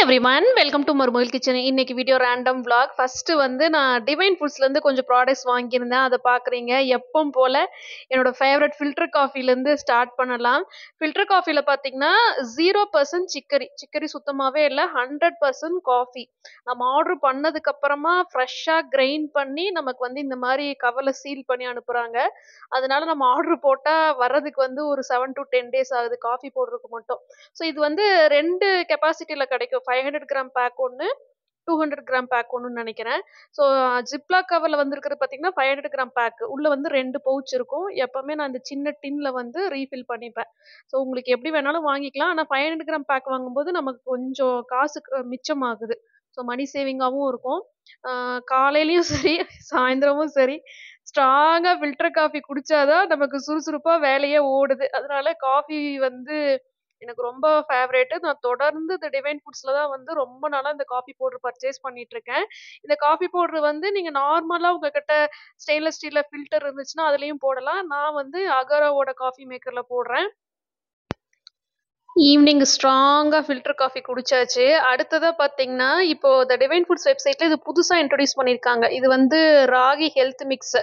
Everyone welcome to மருமகள் kitchen. இன்னைக்கு video random vlog. First வந்து நான் டிவைன் ஃபுட்ஸ்ல இருந்து கொஞ்சம் ப்ராடக்ட்ஸ் வாங்கியிருந்தேன், அதை பார்க்குறீங்க. எப்பவும் போல என்னோட ஃபேவரட் ஃபில்டர் காஃபிலேருந்து ஸ்டார்ட் பண்ணலாம். ஃபில்டர் காஃபியில் பார்த்தீங்கன்னா 0% சிக்கரி சுத்தமாகவே இல்லை, 100% காஃபி. நம்ம ஆர்டர் பண்ணதுக்கு அப்புறமா ஃப்ரெஷ்ஷாக கிரைண்ட் பண்ணி நமக்கு வந்து இந்த மாதிரி கவரில் சீல் பண்ணி அனுப்புகிறாங்க. அதனால நம்ம ஆர்டர் போட்டால் வர்றதுக்கு வந்து ஒரு 7 to 10 days ஆகுது காஃபி பவுடருக்கு மட்டும். ஸோ இது வந்து 2 கெப்பாசிட்டியில் கிடைக்கும். 500 கிராம் பேக் ஒன்று, 200 கிராம் பேக் ஒன்றுன்னு நினைக்கிறேன். ஸோ ஜிப்லாக் கவரில் வந்துருக்கிறது பார்த்தீங்கன்னா 500 கிராம் பேக். உள்ளே வந்து 2 பவுச் இருக்கும். எப்போவுமே நான் இந்த சின்ன டின்னில் வந்து ரீஃபில் பண்ணிப்பேன். ஸோ உங்களுக்கு எப்படி வேணாலும் வாங்கிக்கலாம். ஆனால் 500 கிராம் பேக் வாங்கும்போது நமக்கு கொஞ்சம் காசு மிச்சமாகுது. ஸோ மணி சேவிங்காகவும் இருக்கும். காலையிலையும் சரி சாயந்தரமும் சரி ஸ்ட்ராங்காக ஃபில்டர் காஃபி குடித்தாதான் நமக்கு சுறுசுறுப்பாக வேலையே ஓடுது. அதனால காஃபி வந்து எனக்கு ரொம்ப ஃபேவரேட்டு. நான் தொடர்ந்து இந்த டிவைன் ஃபுட்ஸில் தான் வந்து ரொம்ப நாளாக இந்த காஃபி பவுடர் பர்ச்சேஸ் பண்ணிகிட்ருக்கேன். இந்த காஃபி பவுடர் வந்து நீங்கள் நார்மலாக உங்ககிட்ட ஸ்டெயின்லெஸ் ஸ்டீலில் ஃபில்டர் இருந்துச்சுன்னா அதுலேயும் போடலாம். நான் வந்து அகராவோட காஃபி மேக்கரில் போடுறேன். ஈவினிங் ஸ்ட்ராங்காக ஃபில்டர் காஃபி குடிச்சாச்சு. அடுத்ததாக பார்த்தீங்கன்னா, இப்போ த டிவைன் ஃபுட்ஸ் வெப்சைட்டில் இது புதுசாக இன்ட்ரடியூஸ் பண்ணியிருக்காங்க. இது வந்து ராகி ஹெல்த் மிக்ஸ்.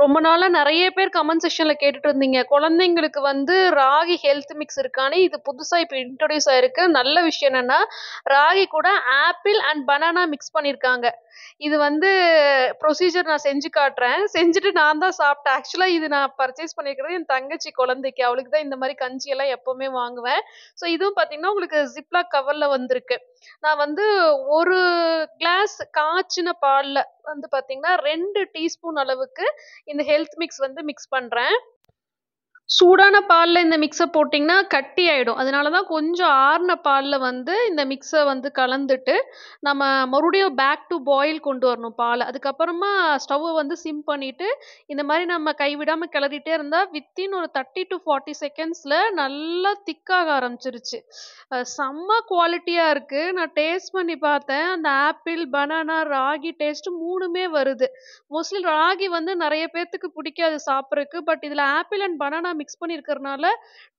ரொம்ப நாளாக நிறைய பேர் கமெண்ட் செக்ஷனில் கேட்டுட்டு இருந்தீங்க, குழந்தைங்களுக்கு வந்து ராகி ஹெல்த் மிக்ஸ் இருக்கானே. இது புதுசாக இப்போ இன்ட்ரடியூஸ் ஆயிருக்கு. நல்ல விஷயம் என்னென்னா, ராகி கூட ஆப்பிள் அண்ட் பனானா மிக்ஸ் பண்ணியிருக்காங்க. இது வந்து ப்ரொசீஜர் நான் செஞ்சு காட்டுறேன். செஞ்சுட்டு நான் தான் சாப்பிட்டேன். ஆக்சுவலாக இது நான் பர்ச்சேஸ் பண்ணியிருக்கிறது என் தங்கச்சி குழந்தைக்கு. அவளுக்கு தான் இந்த மாதிரி கஞ்சியெல்லாம் எப்போவுமே வாங்குவேன். ஸோ இதுவும் பார்த்தீங்கன்னா உங்களுக்கு ஜிப்லாக் கவரில் வந்திருக்கு. நான் வந்து ஒரு கிளாஸ் காய்ச்சின பாலில் வந்து பார்த்தீங்கன்னா 2 டீஸ்பூன் அளவுக்கு இந்த ஹெல்த் மிக்ஸ் வந்து மிக்ஸ் பண்ணுறேன். சூடான பாலில் இந்த மிக்ஸை போட்டிங்கன்னா கட்டி ஆகிடும். அதனால தான் கொஞ்சம் ஆறின பாலில் வந்து இந்த மிக்ஸை வந்து கலந்துட்டு நம்ம மறுபடியும் பேக் டு பாயில் கொண்டு வரணும் பாலை. அதுக்கப்புறமா ஸ்டவ்வை வந்து சிம் பண்ணிவிட்டு இந்த மாதிரி நம்ம கைவிடாமல் கிளறிட்டே இருந்தால் வித்தின் ஒரு 30 to 40 செகண்ட்ஸில் நல்லா திக்காக ஆரம்பிச்சிருச்சு. செம்ம குவாலிட்டியாக இருக்குது. நான் டேஸ்ட் பண்ணி பார்த்தேன். அந்த ஆப்பிள், பனானா, ராகி டேஸ்ட்டு 3மே வருது. மோஸ்ட்லி ராகி வந்து நிறைய பேர்த்துக்கு பிடிக்காது சாப்பிட்றதுக்கு. பட் இதில் ஆப்பிள் அண்ட் பனானா மிக்ஸ் பண்ணியிருக்கிறதுனால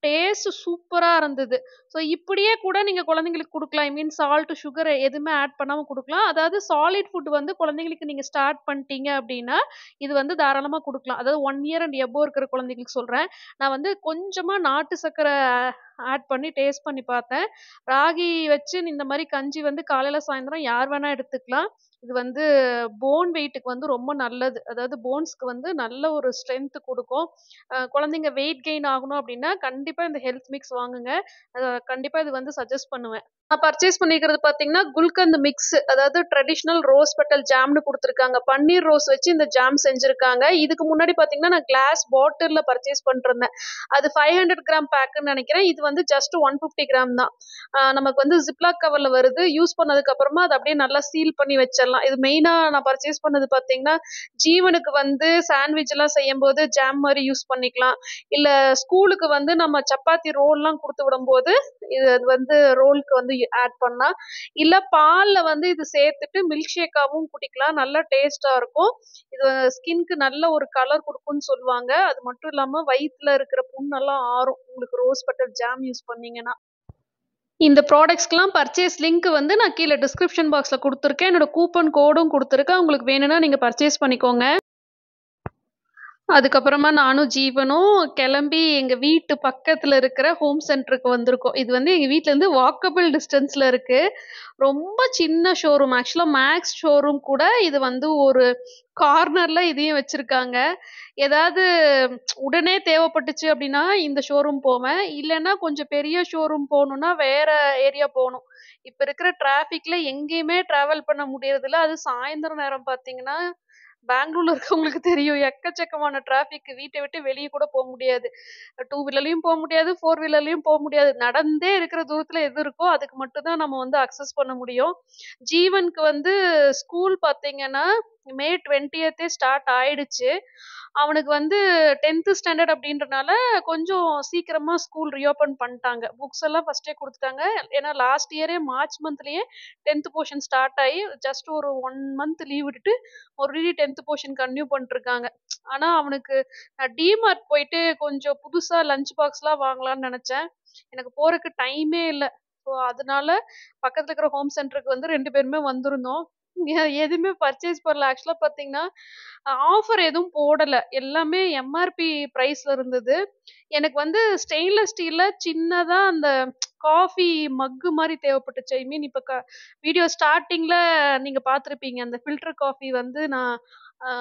டேஸ்ட் சூப்பராக இருந்தது. ஸோ இப்படியே கூட நீங்கள் குழந்தைங்களுக்கு கொடுக்கலாம். ஐ மீன் சால்ட், சுகர் எதுவுமே ஆட் பண்ணாமல் கொடுக்கலாம். அதாவது சாலிட் ஃபுட் வந்து குழந்தைங்களுக்கு நீங்கள் ஸ்டார்ட் பண்ணிட்டீங்க அப்படின்னா இது வந்து தாராளமாக கொடுக்கலாம். அதாவது 1 year அண்ட் எபோவ் இருக்கிற குழந்தைங்களுக்கு சொல்கிறேன். நான் வந்து கொஞ்சமாக நாட்டு சர்க்கரை ஆட் பண்ணி டேஸ்ட் பண்ணி பார்த்தேன். ராகி வச்சு இந்த மாதிரி கஞ்சி வந்து காலையில் சாயந்தரம் யார் வேணால் எடுத்துக்கலாம். இது வந்து போன் வெயிட்டுக்கு வந்து ரொம்ப நல்லது. அதாவது போன்ஸ்க்கு வந்து நல்ல ஒரு ஸ்ட்ரென்த் கொடுக்கும். குழந்தைங்க வெயிட் கெயின் ஆகணும் அப்படின்னா கண்டிப்பாக இந்த ஹெல்த் மிக்ஸ் வாங்குங்க. கண்டிப்பாக இது வந்து சஜஸ்ட் பண்ணுவேன். நான் பர்ச்சேஸ் பண்ணிக்கிறது பார்த்தீங்கன்னா குல்கந்த் மிக்ஸ், அதாவது ட்ரெடிஷ்னல் ரோஸ் பெட்டல் ஜாம்னு கொடுத்துருக்காங்க. பன்னீர் ரோஸ் வச்சு இந்த ஜாம் செஞ்சுருக்காங்க. இதுக்கு முன்னாடி பார்த்தீங்கன்னா நான் கிளாஸ் பாட்டிலில் பர்ச்சேஸ் பண்ணிருந்தேன். அது 500 கிராம் பேக்குன்னு நினைக்கிறேன். இது வந்து ஜஸ்ட் 150 கிராம் தான். நமக்கு வந்து ஜிப்லாக் கவரில் வருது. யூஸ் பண்ணதுக்கு அப்புறமா அதை அப்படியே நல்லா சீல் பண்ணி வச்சிடலாம். இது மெயினாக நான் பர்ச்சேஸ் பண்ணது பார்த்தீங்கன்னா ஜீவனுக்கு வந்து சாண்ட்விச் எல்லாம் செய்யும் போது ஜாம் மாதிரி யூஸ் பண்ணிக்கலாம். இல்லை ஸ்கூலுக்கு வந்து நம்ம சப்பாத்தி ரோல்லாம் கொடுத்து விடும்போது இது வந்து ரோலுக்கு வந்து ஆட் பண்ணலாம். இல்லை பாலில் வந்து இது சேர்த்துட்டு மில்க் ஷேக்காகவும் குடிக்கலாம். நல்லா டேஸ்ட்டாக இருக்கும். இது ஸ்கின்க்கு நல்ல ஒரு கலர் கொடுக்கும்னு சொல்லுவாங்க. அது மட்டும் இல்லாமல் வயிற்றில் இருக்கிற புண்ணெல்லாம் ஆறும் உங்களுக்கு ரோஸ் பட்டர் ஜாம் யூஸ் பண்ணீங்கன்னா. இந்த ப்ராடக்ட்ஸ்க்கெலாம் பர்ச்சேஸ் லிங்க் வந்து நான் கீழே டிஸ்கிரிப்ஷன் பாக்ஸில் கொடுத்துருக்கேன். என்னோட கூப்பன் கோடும் கொடுத்துருக்கேன். உங்களுக்கு வேணும்னா நீங்கள் பர்ச்சேஸ் பண்ணிக்கோங்க. அதுக்கப்புறமா நானும் ஜீவனும் கிளம்பி எங்கள் வீட்டு பக்கத்தில் இருக்கிற ஹோம் சென்டருக்கு வந்திருக்கோம். இது வந்து எங்கள் வீட்டிலேருந்து வாக்கபிள் டிஸ்டன்ஸில் இருக்குது. ரொம்ப சின்ன ஷோரூம். ஆக்சுவலாக மேக்ஸ் ஷோரூம் கூட இது வந்து ஒரு கார்னரில் இதையும் வச்சுருக்காங்க. ஏதாவது உடனே தேவைப்பட்டுச்சு அப்படின்னா இந்த ஷோரூம் போவேன். இல்லைன்னா கொஞ்சம் பெரிய ஷோரூம் போகணுன்னா வேறு ஏரியா போகணும். இப்போ இருக்கிற டிராஃபிக்கில் எங்கேயுமே ட்ராவல் பண்ண முடியறதில்ல. அது சாயந்தரம் நேரம் பார்த்தீங்கன்னா பெங்களூர்ல இருக்கவங்களுக்கு தெரியும். எக்கச்சக்கமான டிராஃபிக். வீட்டை விட்டு வெளியே கூட போக முடியாது. 2 வீலர்லையும் போக முடியாது, 4 வீலர்லையும் போக முடியாது. நடந்தே இருக்கிற தூரத்தில் எது இருக்கோ அதுக்கு மட்டும்தான் நம்ம வந்து அக்சஸ் பண்ண முடியும். ஜீவனுக்கு வந்து ஸ்கூல் பார்த்தீங்கன்னா May 20th ஸ்டார்ட் ஆயிடுச்சு. அவனுக்கு வந்து 10th ஸ்டாண்டர்ட் அப்படின்றனால கொஞ்சம் சீக்கிரமா ஸ்கூல் ரீஓப்பன் பண்ணிட்டாங்க. புக்ஸ் எல்லாம் ஃபர்ஸ்டே கொடுத்துட்டாங்க. ஏன்னா லாஸ்ட் இயரே மார்ச் மந்த்லயே 10th போர்ஷன் ஸ்டார்ட் ஆகி ஜஸ்ட் ஒரு 1 மந்த் லீவ் விட்டுட்டு மறுபடியும் 10th போர்ஷன் கன்டினியூ பண்ணிருக்காங்க. ஆனா அவனுக்கு டிமார்ட் போயிட்டு கொஞ்சம் புதுசா லஞ்ச் பாக்ஸ்லாம் வாங்கலாம்னு நினைச்சேன். எனக்கு போறதுக்கு டைமே இல்லை. ஸோ அதனால பக்கத்துல இருக்கிற ஹோம் சென்டருக்கு வந்து 2 பேருமே வந்திருந்தோம். எதுவுமே பர்ச்சேஸ் பண்ணல. ஆக்சுவலா பார்த்தீங்கன்னா, ஆஃபர் எதுவும் போடல. எல்லாமே எம்ஆர்பி பிரைஸ்ல இருந்தது. எனக்கு வந்து ஸ்டெயின்லெஸ் ஸ்டீல்ல சின்னதா அந்த காஃபி மக்கு மாரி தேவைப்பட்டுச்சு. ஐ மீன் இப்ப வீடியோ ஸ்டார்ட்டிங்ல நீங்க பார்த்திருப்பீங்க. அந்த ஃபில்டர் காஃபி வந்து நான் ஆ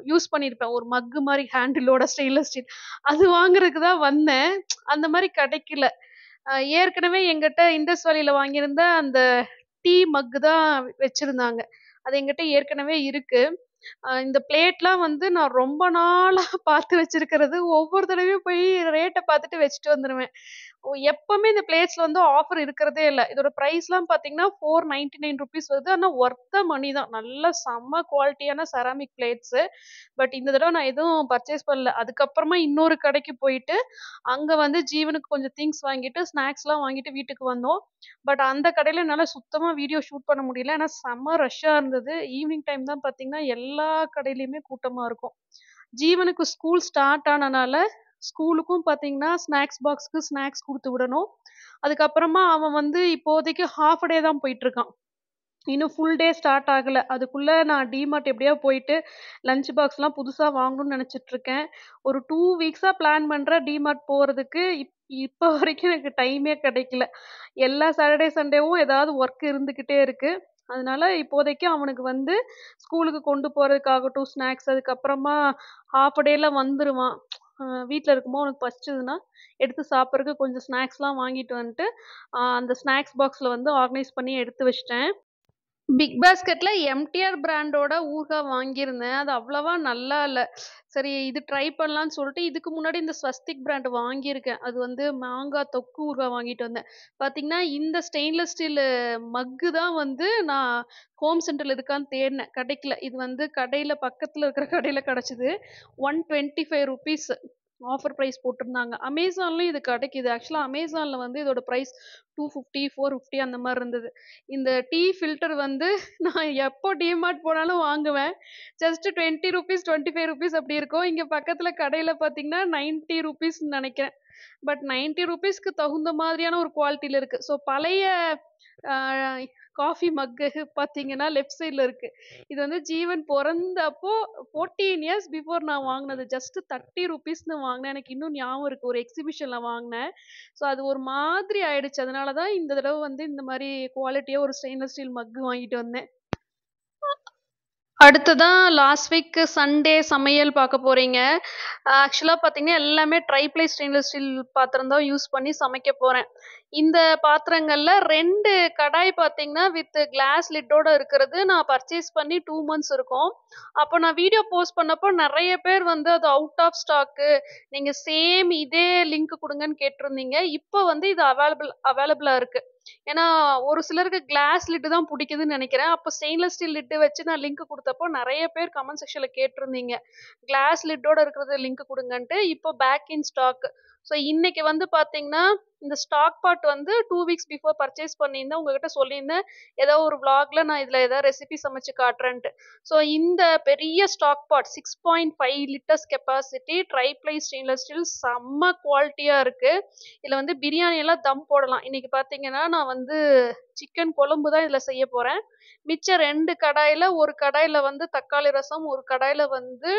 யூஸ் பண்ணியிருப்பேன். ஒரு மக்கு மாரி ஹேண்டிலோட ஸ்டெயின்லெஸ் ஸ்டீல். அது வாங்குறதுக்கு தான் வந்தேன். அந்த மாரி கிடைக்கல. ஏற்கனவே என்கிட்ட இண்டஸ் வேலில வாங்கியிருந்த அந்த டீ மக்கு தான் வச்சிருந்தாங்க. அது என்கிட்ட ஏற்கனவே இருக்கு. இந்த பிளேட்லாம் வந்து நான் ரொம்ப நாளா பார்த்து வச்சிருக்கிறது. ஒவ்வொரு தடவையும் போய் ரேட்ட பார்த்துட்டு வச்சுட்டு வந்துருவேன். எப்பவுமே இந்த பிளேட்ஸ்ல வந்து ஆஃபர் இருக்கிறதே இல்ல. இதோட பிரைஸ்லாம் பார்த்தீங்கன்னா, ₹499 வருது. ஆனா ஒர்த் த மனி தான். நல்ல செம்ம குவாலிட்டியான செராமிக் பிளேட்ஸு. பட் இந்த தடவ நான் எதுவும் பர்ச்சேஸ் பண்ணல. அதுக்கப்புறமா இன்னொரு கடைக்கு போயிட்டு, அங்க வந்து ஜீவனுக்கு கொஞ்சம் திங்ஸ் வாங்கிட்டு, ஸ்நாக்ஸ்லாம் வாங்கிட்டு வீட்டுக்கு வந்தோம். பட் அந்த கடையில என்னால சுத்தமா வீடியோ ஷூட் பண்ண முடியல. ஏன்னா செம்ம ரஷ்ஷா இருந்தது. ஈவினிங் டைம் தான் பார்த்தீங்கன்னா, எல்லா கடையிலயுமே கூட்டமா இருக்கும். ஜீவனுக்கு ஸ்கூல் ஸ்டார்ட் ஆனனால, ஸ்கூலுக்கும் பார்த்தீங்கன்னா, ஸ்நாக்ஸ் பாக்ஸ்க்கு ஸ்நாக்ஸ் குடுத்து விடணும். அதுக்கப்புறமா அவன் வந்து இப்போதைக்கு ஹால்ஃப் டே தான் போயிட்டுருக்கான். இன்னும் ஃபுல் டே ஸ்டார்ட் ஆகல. அதுக்குள்ள நான் டிமார்ட் எப்படியாவது போயிட்டு லஞ்ச் பாக்ஸ்லாம் புதுசா வாங்கணும்னு நெனச்சிட்டுருக்கேன். ஒரு 2 வீக்ஸா பிளான் பண்றேன் டிமார்ட் போறதுக்கு. இப்ப வரைக்கும் எனக்கு டைமே கிடைக்கல. எல்லா சாட்டர்டே, சண்டேவும் ஏதாவது ஒர்க் இருந்துகிட்டே இருக்கு. அதனால இப்போதைக்கு அவனுக்கு வந்து ஸ்கூலுக்கு கொண்டு போறதுக்காகட்டும், ஸ்நாக்ஸ் அதுக்கப்புறமா ஹால்ஃப் டேல வந்துருவான். வீட்ல இருக்கும்போது அவனுக்கு பசிச்சதுன்னா, எடுத்து சாப்பிடுறதுக்கு கொஞ்சம் ஸ்நாக்ஸ்லாம் வாங்கிட்டு வந்துட்டு, அந்த ஸ்நாக்ஸ் பாக்ஸ்ல வந்து ஆர்கனைஸ் பண்ணி எடுத்து வச்சுட்டேன். பிக் பாஸ்கெட்ல எம்டிஆர் பிராண்டோட ஊறுகாய் வாங்கியிருந்தேன். அது அவ்வளவா நல்லா இல்ல. சரி இது ட்ரை பண்ணலான்னு சொல்லிட்டு, இதுக்கு முன்னாடி இந்த ஸ்வஸ்திக் பிராண்ட் வாங்கியிருக்கேன். அது வந்து மாங்காய் தொக்கு ஊறுகாய் வாங்கிட்டு வந்தேன். பார்த்தீங்கன்னா, இந்த ஸ்டெயின்லெஸ் ஸ்டீலு மக்கு தான் வந்து நான் ஹோம் சென்டர்ல இருக்கான்னு தேடினேன். கிடைக்கல. இது வந்து கடையில பக்கத்துல இருக்கிற கடையில கிடைச்சது. ₹125 ஆஃபர் பிரைஸ் போட்டிருந்தாங்க. அமேசான்லயும் இது கிடைக்குது. ஆக்சுவலா அமேசான்ல வந்து இதோட பிரைஸ் 250, 450 அந்த மாரி இருந்தது. இந்த டீ ஃபில்டர் வந்து நான் எப்போ டிமார்ட் போனாலும் வாங்குவேன். ஜஸ்ட் ₹20, ₹25 அப்படி இருக்கும். இங்க பக்கத்துல கடையில பார்த்தீங்கன்னா, ₹90ன்னு நெனைக்கிறேன். பட் ₹90க்கு தகுந்த மாதிரியான ஒரு குவாலிட்டில இருக்கு. ஸோ பழைய அ காஃபி மக்கு பார்த்தீங்கன்னா, லெஃப்ட் சைட்ல இருக்கு. இது வந்து ஜீவன் பொறந்தப்போ 14 இயர்ஸ் பிஃபோர் நான் வாங்குனது. ஜஸ்ட் ₹30ன்னு வாங்குனேன். எனக்கு இன்னும் ஞாபகம் இருக்கு. ஒரு எக்ஸிபிஷன்ல வாங்குனேன். ஸோ அது ஒரு மாதிரி ஆயிடுச்சு. அதனால தான் இந்த தடவ வந்து இந்த மாரி குவாலிட்டியா ஒரு ஸ்டெயின்லெஸ் ஸ்டீல் மக்கு வாங்கிட்டு வந்தேன். அடுத்ததா லாஸ்ட் வீக் சண்டே சமையல் பார்க்க போறீங்க. ஆக்சுவலா பார்த்தீங்கன்னா, எல்லாமே ட்ரைப்ளை ஸ்டெயின்லெஸ் ஸ்டீல் பாத்திரம் தான் யூஸ் பண்ணி சமைக்க போறேன். இந்த பாத்திரங்கள்ல 2 கடாய் பார்த்தீங்கன்னா, வித் கிளாஸ் லிட்டோட இருக்கிறது நான் பர்ச்சேஸ் பண்ணி 2 மந்த்ஸ் இருக்கும். அப்போ நான் வீடியோ போஸ்ட் பண்ணப்போ நெறைய பேர் வந்து அது அவுட் ஆஃப் ஸ்டாக்கு. நீங்க சேம் இதே லிங்க் குடுங்கன்னு கேட்டிருந்தீங்க. இப்போ வந்து இது அவைலபிளா இருக்கு. ஏன்னா, ஒரு சிலருக்கு கிளாஸ் லிட் தான் புடிக்குதுன்னு நெனைக்கிறேன். அப்போ ஸ்டெயின்லெஸ் ஸ்டீல் லிட் வச்சு நான் லிங்க் குடுத்தப்போ நெறைய பேர் கமெண்ட் செக்ஷன்ல கேட்டிருந்தீங்க. கிளாஸ் லிட்டோட இருக்கிறது லிங்க் குடுங்கன்ட்டு. இப்போ பேக் இன் ஸ்டாக். ஸோ இன்னைக்கு வந்து பார்த்தீங்கன்னா, இந்த ஸ்டாக் பாட் வந்து 2 வீக்ஸ் பிஃபோர் பர்ச்சேஸ் பண்ணியிருந்தேன். உங்ககிட்ட சொல்லியிருந்தேன். ஏதோ ஒரு விளாக்ல நான் இதுல ஏதாவது ரெசிபி சமைச்சு காட்டுறேன்ட்டு. ஸோ இந்த பெரிய ஸ்டாக் பாட் 6.5 litres capacity tri-ply stainless steel செம்ம குவாலிட்டியா இருக்கு. இதுல வந்து பிரியாணி எல்லாம் தம் போடலாம். இன்னைக்கு பார்த்தீங்கன்னா, நான் வந்து சிக்கன் குழம்பு தான் இதுல செய்ய போறேன். மிச்சம் 2 கடாயில, ஒரு கடாயில வந்து தக்காளி ரசம், ஒரு கடாயில வந்து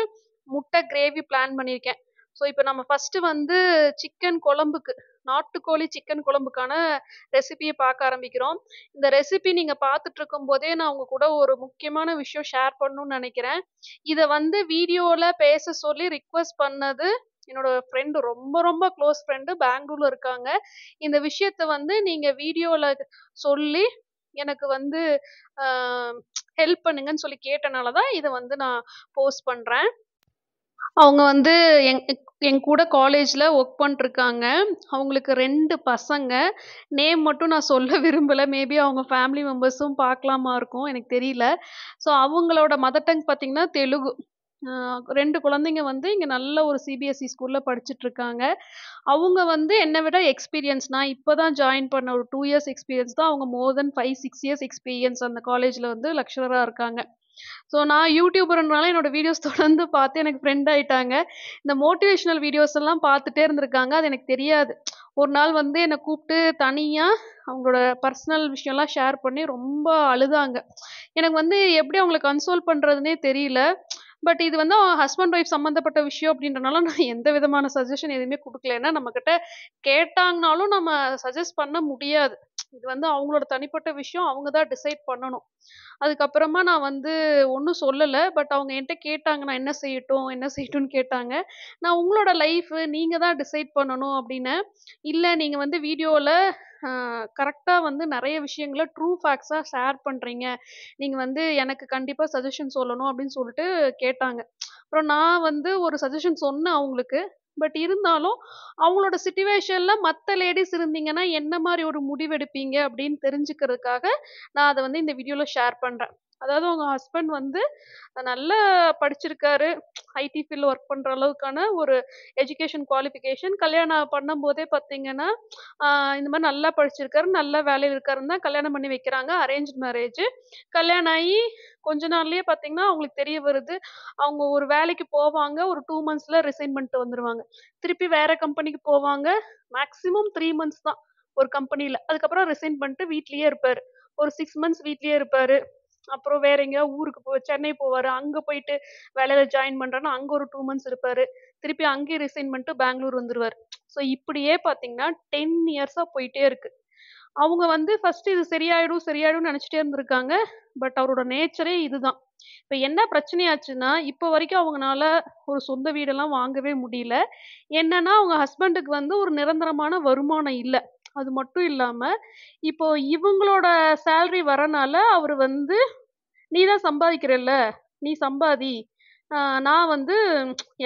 முட்டை கிரேவி பிளான் பண்ணியிருக்கேன். ஸோ இப்ப நம்ம ஃபர்ஸ்ட்டு வந்து சிக்கன் குழம்புக்கு, நாட்டுக்கோழி சிக்கன் குழம்புக்கான ரெசிபிய பார்க்க ஆரம்பிக்கிறோம். இந்த ரெசிபி நீங்க பார்த்துட்டு இருக்கும்போதே நான் உங்க கூட ஒரு முக்கியமான விஷயம் ஷேர் பண்ணணும்னு நெனைக்கிறேன். இத வந்து வீடியோல பேச சொல்லி ரிக்வெஸ்ட் பண்ணது என்னோட ஃப்ரெண்ட் ரொம்ப ரொம்ப க்ளோஸ் ஃப்ரெண்ட் பெங்களூர்ல இருக்காங்க. இந்த விஷயத்த வந்து நீங்க வீடியோல சொல்லி எனக்கு வந்து அ ஹெல்ப் பண்ணுங்கன்னு சொல்லி கேட்டனால தான் இத வந்து நான் போஸ்ட் பண்றேன். அவங்க வந்து என் என் கூட காலேஜ்ல ஒர்க் பண்ணிட்டுருக்காங்க. அவங்களுக்கு 2 பசங்க. நேம் மட்டும் நான் சொல்ல விரும்பல. மேபி அவங்க ஃபேமிலி மெம்பர்ஸும் பார்க்கலாமா இருக்கும். எனக்கு தெரியல. ஸோ அவங்களோட மதர் டங் பார்த்தீங்கன்னா தெலுகு. அ 2 குழந்தைங்க வந்து இங்க நல்ல ஒரு சிபிஎஸ்இ ஸ்கூல்ல படிச்சுட்டுருக்காங்க. அவங்க வந்து என்ன விட எக்ஸ்பீரியன்ஸ் நான் இப்ப தான் ஜாயின் பண்ண ஒரு 2 இயர்ஸ் எக்ஸ்பீரியன்ஸ் தான். அவங்க மோர் தென் 5, 6 இயர்ஸ் எக்ஸ்பீரியன்ஸ் அந்த காலேஜ்ல வந்து லெக்சரரா இருக்காங்க. ஸோ நான் யூடியூபர்ன்றனால என்னோட வீடியோஸ் தொடர்ந்து பார்த்து எனக்கு ஃப்ரெண்ட் ஆயிட்டாங்க. இந்த மோட்டிவேஷனல் வீடியோஸ் எல்லாம் பார்த்துட்டே இருந்திருக்காங்க. அது எனக்கு தெரியாது. ஒரு நாள் வந்து என்ன கூப்பிட்டு தனியா அவங்களோட பர்சனல் விஷயம்லாம் ஷேர் பண்ணி ரொம்ப அழுதாங்க. எனக்கு வந்து எப்படி அவங்கள கன்சோல் பண்றதுன்னே தெரியல. பட் இது வந்து ஹஸ்பண்ட் ஒய்ஃப் சம்மந்தப்பட்ட விஷயம் அப்படின்றனால நான் எந்த விதமான சஜஷன் எதுவுமே குடுக்கல. ஏன்னா நம்மகிட்ட கேட்டாங்கனாலும் நம்ம சஜெஸ்ட் பண்ண முடியாது. இது வந்து அவங்களோட தனிப்பட்ட விஷயம். அவங்க தான் டிசைட் பண்ணணும். அதுக்கப்புறமா நான் வந்து ஒண்ணும் சொல்லல. பட் அவங்க என்ட்ட கேட்டாங்க, "நான் என்ன செய்யட்டும்? என்ன செய்யட்டும்னு?" கேட்டாங்க. நான் உங்களோட லைஃபு நீங்க தான் டிசைட் பண்ணணும் அப்டின்னேன். இல்ல நீங்க வந்து வீடியோல அ கரெக்ட்டா வந்து நெறைய விஷயங்கள ட்ரூ ஃபேக்ட்ஸா ஷேர் பண்றீங்க. நீங்க வந்து எனக்கு கண்டிப்பா சஜஷன் சொல்லணும் அப்டின்னு சொல்லிட்டு கேட்டாங்க. அப்புறம் நான் வந்து ஒரு சஜஷன் சொன்னேன் அவங்களுக்கு. பட் இருந்தாலும் அவங்களோட சிட்யூவேஷன்ல மத்த லேடீஸ் இருந்தீங்கன்னா, என்ன மாரி ஒரு முடிவெடுப்பீங்க அப்டின்னு தெரிஞ்சுக்கிறதுக்காக, நான் அத வந்து இந்த வீடியோல ஷேர் பண்றேன். அதாவது உங்க ஹஸ்பண்ட் வந்து நல்லா படிச்சிருக்காரு. ஐடி ஃபீல்ட்ல ஒர்க் பண்ற அளவுக்கான ஒரு எஜுகேஷன் குவாலிஃபிகேஷன். கல்யாணம் பண்ணும்போதே பார்த்தீங்கன்னா, ஆ இந்த மாரி நல்லா படிச்சிருக்காரு, நல்ல வேலையில இருக்காருன்னு தான் கல்யாணம் பண்ணி வைக்கிறாங்க. Arranged marriage. கல்யாணம் ஆயி கொஞ்ச நாள்லயே பார்த்தீங்கன்னா, அவங்களுக்கு தெரிய வருது. அவங்க ஒரு வேலைக்கு போவாங்க. ஒரு 2 மந்த்ஸ்ல ரிசைன் பண்ணிட்டு வந்துருவாங்க. திருப்பி வேற கம்பெனிக்கு போவாங்க. மேக்ஸிமம் 3 மந்த்ஸ் தான் ஒரு கம்பெனில. அதுக்கப்புறம் ரிசைன் பண்ணிட்டு வீட்லயே இருப்பாரு. ஒரு 6 மந்த்ஸ் வீட்லயே இருப்பாரு. அப்புறம் வேற எங்கேயாவது ஊருக்கு சென்னை போவாரு. அங்க போயிட்டு வேலையில ஜாயின் பண்றேன்னா, அங்க ஒரு 2 மந்த்ஸ் இருப்பாரு. திருப்பி அங்கேயே ரிசைன் பண்ணிட்டு பெங்களூர் வந்துருவாரு. ஸோ இப்படியே பார்த்தீங்கன்னா, 10 இயர்ஸா போயிட்டே இருக்கு. அவங்க வந்து ஃபர்ஸ்ட் இது சரியாயிடும், சரியாயிடும்னு நெனச்சுட்டே இருந்திருக்காங்க. பட் அவரோட நேச்சரே இதுதான். இப்ப என்ன பிரச்சனையாச்சுன்னா, இப்ப வரைக்கும் அவங்கனால ஒரு சொந்த வீடெல்லாம் வாங்கவே முடியல. என்னன்னா, அவங்க ஹஸ்பண்டுக்கு வந்து ஒரு நிரந்தரமான வருமானம் இல்ல. அது மட்டும் இல்லாம, இப்போ இவங்களோட சேலரி வரனால அவரு வந்து நீ தான் சம்பாதிக்கிறல்ல, நீ சம்பாதி. அ நான் வந்து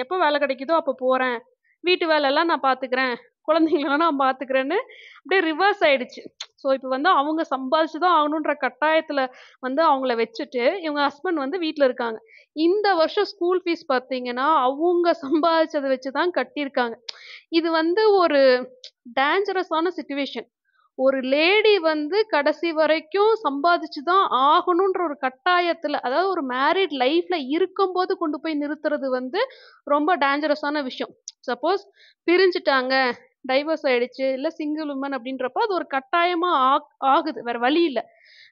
எப்ப வேலை கிடைக்குதோ அப்ப போறேன். வீட்டு வேலைலாம் நான் பார்த்துக்கிறேன். குழந்தைங்களலாம் நான் பார்த்துக்கிறேன்னு அப்படியே ரிவர்ஸ் ஆயிடுச்சு. ஸோ இப்ப வந்து அவங்க சம்பாதிச்சு தான் ஆகணுன்ற கட்டாயத்துல வந்து அவங்கள வச்சுட்டு, இவங்க ஹஸ்பண்ட் வந்து வீட்ல இருக்காங்க. இந்த வருஷம் ஸ்கூல் ஃபீஸ் பார்த்தீங்கன்னா, அவங்க சம்பாதிச்சத வச்சு தான் கட்டியிருக்காங்க. இது வந்து ஒரு டேஞ்சரஸான சிட்யூவேஷன். ஒரு லேடி வந்து கடைசி வரைக்கும் சம்பாதிச்சு தான் ஆகணுன்ற ஒரு கட்டாயத்துல, அதாவது ஒரு மேரிட் லைஃப்ல இருக்கும்போது கொண்டு போய் நிறுத்துறது வந்து ரொம்ப டேஞ்சரஸான விஷயம். சப்போஸ் பிரிஞ்சுட்டாங்க, டைவர்ஸ் ஆயிடுச்சு, இல்ல சிங்கிள் வுமன் அப்படின்றப்ப அது ஒரு கட்டாயமா ஆகுது. வேற வழி இல்ல.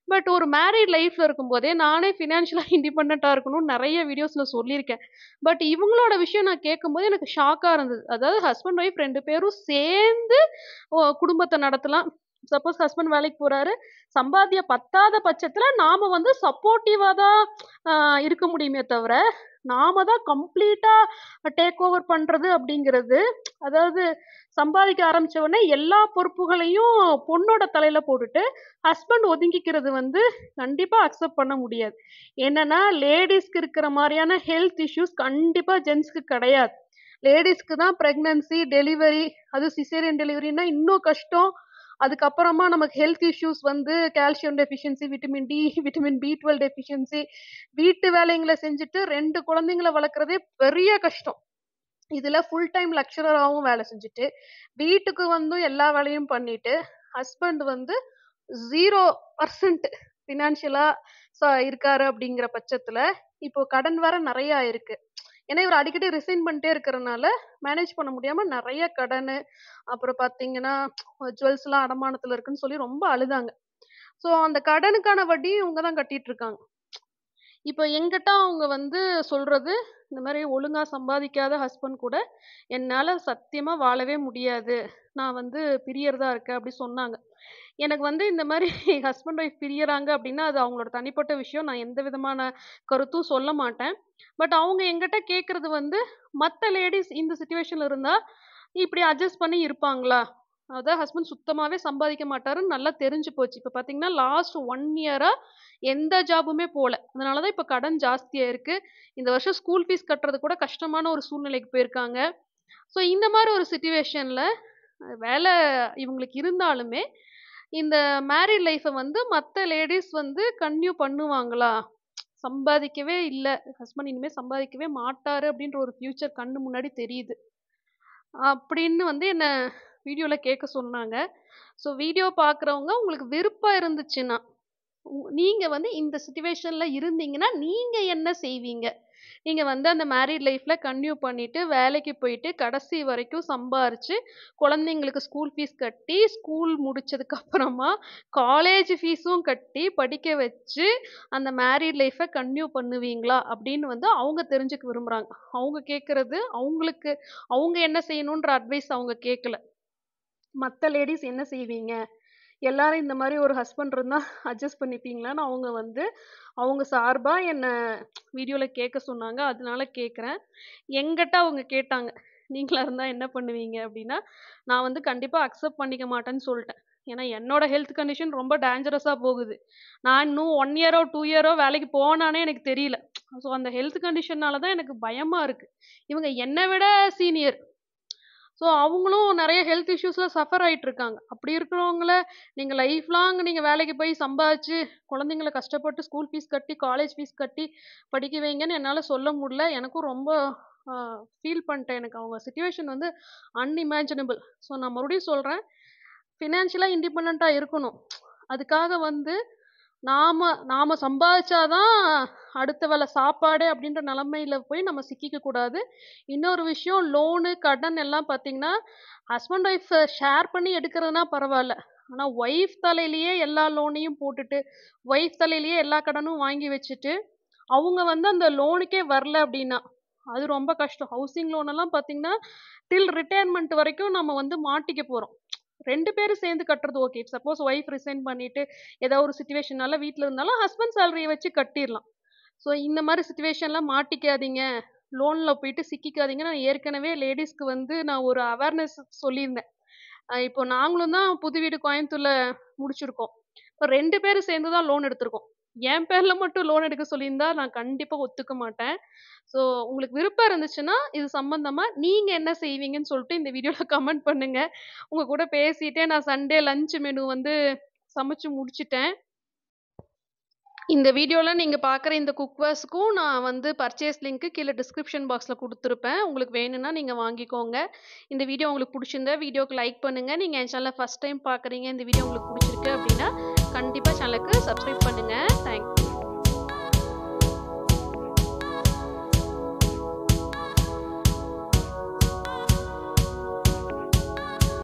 பட் ஒரு மேரிட் லைஃப்ல இருக்கும்போதே நானே ஃபினான்ஷியலா இண்டிபெண்டன்ட்டா இருக்கணும்னு நெறைய வீடியோஸ்ல சொல்லியிருக்கேன். பட் இவங்களோட விஷயம் நான் கேட்கும்போது எனக்கு ஷாக்கா இருந்தது. அதாவது ஹஸ்பண்ட், ஒய்ஃப் 2 பேரும் சேர்ந்து குடும்பத்த நடத்தலாம். சப்போஸ் ஹஸ்பண்ட் வேலைக்கு போறாரு. சம்பாத்தியம் பத்தாத பட்சத்துல நாம வந்து சப்போர்ட்டிவா தான் அ இருக்க முடியுமே தவிர, நாம தான் கம்ப்ளீட்டா டேக் ஓவர் பண்றது அப்படிங்கிறது, அதாவது சம்பாதிக்க ஆரம்பிச்ச உடனே எல்லா பொறுப்புகளையும் பொண்ணோட தலையில போட்டுட்டு, ஹஸ்பண்ட் ஒதுங்கிக்கிறது வந்து கண்டிப்பா அக்செப்ட் பண்ண முடியாது. என்னன்னா, லேடீஸ்க்கு இருக்கிற மாரியான ஹெல்த் இஷ்யூஸ் கண்டிப்பா ஜென்ஸ்க்கு கிடையாது. லேடீஸ்க்கு தான் பிரெக்னன்சி, டெலிவரி அதுவும் சிசேரியன் டெலிவரின்னா இன்னும் கஷ்டம். அதுக்கப்புறமா நமக்கு ஹெல்த் இஷ்யூஸ் வந்து calcium deficiency, vitamin D, vitamin பி12 டெஃபிஷியன்சி, வீட்டு வேலைங்கள செஞ்சுட்டு 2 குழந்தைங்கள வளர்க்கிறதே பெரிய கஷ்டம். இதுல ஃபுல் டைம் லெக்சரராவும் வேலை செஞ்சுட்டு, வீட்டுக்கு வந்தும் எல்லா வேலையும் பண்ணிட்டு, ஹஸ்பண்ட் வந்து 0% ஃபினான்ஷியலா இருக்காரு அப்படிங்கிற பட்சத்துல, இப்போ கடன் வேற நெறைய இருக்கு. ஏன்னா, இவரு அடிக்கடி ரிசைன் பண்ணிட்டே இருக்கறனால, மேனேஜ் பண்ண முடியாம நெறைய கடனு, அப்புறம் பார்த்தீங்கன்னா, ஜுவல்ஸ்லாம் அடமானத்துல இருக்குன்னு சொல்லி ரொம்ப அழுதாங்க. ஸோ, அந்த கடனுக்கான வட்டியும் இவங்க தான் கட்டிட்டு இருக்காங்க. இப்ப என்கிட்ட அவங்க வந்து சொல்றது, இந்த மாரி ஒழுங்கா சம்பாதிக்காத ஹஸ்பண்ட் கூட என்னால சத்தியமா வாழவே முடியாது. நான் வந்து பிரியறதா இருக்கேன் அப்படி சொன்னாங்க. எனக்கு வந்து இந்த மாரி ஹஸ்பண்ட் ஒய்ஃப் பிரியறாங்க அப்படின்னா, அது அவங்களோட தனிப்பட்ட விஷயம். நான் எந்த விதமான கருத்தும் சொல்ல மாட்டேன். பட் அவங்க என்கிட்ட கேட்கறது வந்து, மத்த லேடீஸ் இந்த சிட்யூவேஷன்ல இருந்தா, இப்படி அட்ஜஸ்ட் பண்ணி இருப்பாங்களா? அதான் ஹஸ்பண்ட் சுத்தமாவே சம்பாதிக்க மாட்டாருன்னு நல்லா தெரிஞ்சு போச்சு. இப்ப பார்த்தீங்கன்னா, லாஸ்ட் 1 இயரா எந்த ஜாபுமே போல. அதனால தான் இப்ப கடன் ஜாஸ்தியா இருக்கு. இந்த வருஷம் ஸ்கூல் ஃபீஸ் கட்டுறது கூட கஷ்டமான ஒரு சூழ்நிலைக்கு போயிருக்காங்க. ஸோ இந்த மாரி ஒரு சிட்யூவேஷன்ல வேலை இவங்களுக்கு இருந்தாலுமே, இந்த மேரிட் லைஃப்ப வந்து மத்த லேடீஸ் வந்து கன்டின்யூ பண்ணுவாங்களா? சம்பாதிக்கவே இல்ல. ஹஸ்பண்ட் இனிமே சம்பாதிக்கவே மாட்டாரு அப்டின்ற ஒரு ஃபியூச்சர் கண்ணு முன்னாடி தெரியுது. அப்படின்னு வந்து என்ன வீடியோல கேட்க சொன்னாங்க. ஸோ வீடியோ பார்க்குறவங்க உங்களுக்கு விருப்பம் இருந்துச்சுன்னா, நீங்க வந்து இந்த சிட்யூவேஷன்ல இருந்தீங்கன்னா, நீங்க என்ன செய்வீங்க? நீங்க வந்து அந்த மேரிட் லைஃப்ல கன்டின்யூ பண்ணிட்டு, வேலைக்கு போயிட்டு, கடைசி வரைக்கும் சம்பாரிச்சு, குழந்தைங்களுக்கு ஸ்கூல் ஃபீஸ் கட்டி, ஸ்கூல் முடிச்சதுக்கு அப்புறமா காலேஜ் ஃபீஸும் கட்டி, படிக்க வச்சு, அந்த மேரிட் லைஃப்ப கன்டின்யூ பண்ணுவீங்களா? அப்படின்னு வந்து அவங்க தெரிஞ்சுக்க விரும்புறாங்க. அவங்க கேட்கறது, அவங்க என்ன செய்யணுன்ற அட்வைஸ் அவங்க கேட்கல. மத்த லேடீஸ் என்ன செய்வீங்க? எல்லாரும் இந்த மாரி ஒரு ஹஸ்பண்ட் இருந்தா அட்ஜஸ்ட் பண்ணிப்பீங்களான்னு அவங்க வந்து, அவங்க சார்பா என்ன வீடியோல கேட்க சொன்னாங்க. அதனால கேட்கிறேன். என்கிட்ட அவங்க கேட்டாங்க. "நீங்களா இருந்தா என்ன பண்ணுவீங்க?" அப்படின்னா, நான் வந்து கண்டிப்பா அக்செப்ட் பண்ணிக்க மாட்டேன்னு சொல்ட்டேன். ஏன்னா என்னோட ஹெல்த் கண்டிஷன் ரொம்ப டேஞ்சரஸா போகுது. நான் இன்னும் 1 இயரோ, 2 இயரோ வேலைக்கு போவேனான்னே எனக்கு தெரியல. ஸோ அந்த ஹெல்த் கண்டிஷனால தான் எனக்கு பயமா இருக்கு. இவங்க என்ன விட சீனியர். ஸோ அவங்களும் நெறைய ஹெல்த் இஷ்யூஸ்ல சஃபர் ஆயிட்டு இருக்காங்க. அப்படி இருக்கிறவங்கள நீங்க லைஃப் லாங் நீங்க வேலைக்கு போய் சம்பாதிச்சு, குழந்தைங்கள கஷ்டப்பட்டு ஸ்கூல் ஃபீஸ் கட்டி, காலேஜ் ஃபீஸ் கட்டி படிக்க வைங்கன்னு என்னால சொல்ல முடியல. எனக்கும் ரொம்ப அ ஃபீல் பண்ணிட்டேன். எனக்கு அவங்க சிச்சுவேஷன் வந்து அன்இமேஜினபிள். ஸோ நான் மறுபடியும் சொல்றேன். ஃபினான்ஷியலா இண்டிபெண்டன்ட்டா இருக்கணும். அதுக்காக வந்து நாம நாம சம்பாதிச்சா தான் அடுத்த வேள சாப்பாடு அப்படின்ற நிலைமையில போய் நம்ம சிக்கிக்க கூடாது. இன்னொரு விஷயம் லோனு, கடன் எல்லாம் பார்த்தீங்கன்னா, ஹஸ்பண்ட் ஒய்ஃப் ஷேர் பண்ணி எடுக்கிறதுனா பரவால்ல. ஆனா ஒய்ஃப் தலையிலேயே எல்லா லோனையும் போட்டுட்டு, ஒய்ஃப் தலையிலேயே எல்லா கடனும் வாங்கி வச்சுட்டு, அவங்க வந்து அந்த லோனுக்கே வரல அப்படின்னா, அது ரொம்ப கஷ்டம். ஹவுசிங் லோன் எல்லாம் பார்த்தீங்கன்னா, டில் ரிட்டயர்மென்ட் வரைக்கும் நம்ம வந்து மாட்டிக்க போறோம். 2 பேரும் சேர்ந்து கட்டுறது ஓகே. சப்போஸ் ஒய்ஃப் ரிசைன் பண்ணிட்டு, ஏதோ ஒரு சிச்சுவேஷனால வீட்ல இருந்தாலும், ஹஸ்பண்ட் சேலரிய வச்சு கட்டிர்லாம். ஸோ இந்த மாரி சிச்சுவேஷன்ல மாட்டிக்காதீங்க. லோன்ல போயிட்டு சிக்கிக்காதீங்கன்னு நான் ஏற்கனவே லேடீஸ்க்கு வந்து நான் ஒரு அவேர்னஸ் சொல்லியிருந்தேன். இப்போ நாங்களும் தான் புது வீடு கோயம்புத்தூர்ல முடிச்சிருக்கோம். இப்ப 2 பேரும் சேர்ந்து தான் லோன் எடுத்திருக்கோம். என் பேர்ல மட்டும் லோன் எடுக்க சொல்லியிருந்தா, நான் கண்டிப்பா ஒத்துக்க மாட்டேன். ஸோ உங்களுக்கு விருப்பம் இருந்துச்சுன்னா, இது சம்பந்தமா நீங்க என்ன செய்வீங்கன்னு சொல்லிட்டு இந்த வீடியோல கமெண்ட் பண்ணுங்க. உங்க கூட பேசிட்டே நான் சண்டே லஞ்ச் மெனு வந்து சமைச்சு முடிச்சுட்டேன். இந்த வீடியோல நீங்க பார்க்குற இந்த குக்வேர்ஸ்க்கும் நான் வந்து பர்ச்சேஸ் லிங்க் கீழ டிஸ்கிரிப்ஷன் பாக்ஸ்ல குடுத்துருப்பேன். உங்களுக்கு வேணும்னா நீங்க வாங்கிக்கோங்க. இந்த வீடியோ உங்களுக்கு புடிச்சிருந்தா வீடியோக்கு லைக் பண்ணுங்க. நீங்க என் சேனல ஃபர்ஸ்ட் டைம் பார்க்குறீங்க, இந்த வீடியோ உங்களுக்கு புடிச்சிருக்கு அப்படின்னா, கண்டிப்பா சேனலுக்கு சப்ஸ்கிரைப் பண்ணுங்க. தேங்க்ஸ்.